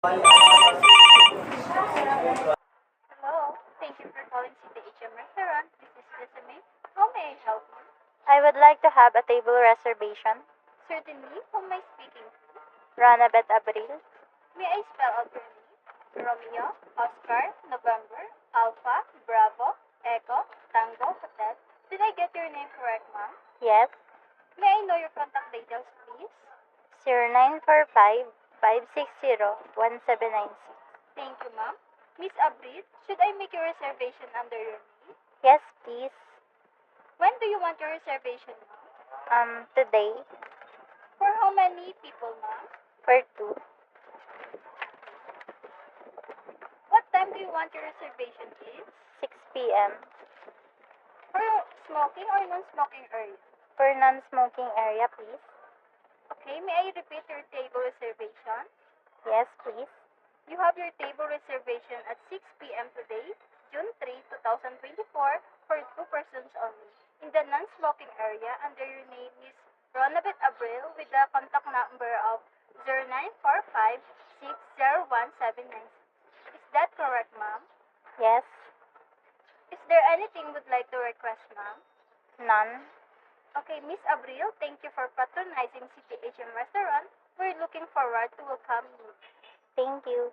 Hello, thank you for calling CTHM Restaurant. This is Desiree. How may I help you? I would like to have a table reservation. Certainly, whom am I speaking to? Ranabet Abril. May I spell out your name? Romeo, Oscar, November, Alpha, Bravo, Echo, Tango, Hotel. Did I get your name correct, ma'am? Yes. May I know your contact details, please? 0945-560-1796. Thank you, ma'am. Miss Abrid, should I make your reservation under your name? Yes, please. When do you want your reservation, ma'am? Today. For how many people, ma'am? For 2. What time do you want your reservation, please? 6 p.m. For smoking or non-smoking area? For non-smoking area, please. Okay, may I repeat your table reservation? Yes, please. You have your table reservation at 6 p.m. today, June 3, 2024, for 2 persons only. In the non-smoking area, under your name is Ronabet Abril with the contact number of 0945-601-796. Is that correct, ma'am? Yes. Is there anything you would like to request, ma'am? None. Okay, Miss Abril, thank you for patronizing CTHM Restaurant. We're looking forward to welcoming you. Thank you.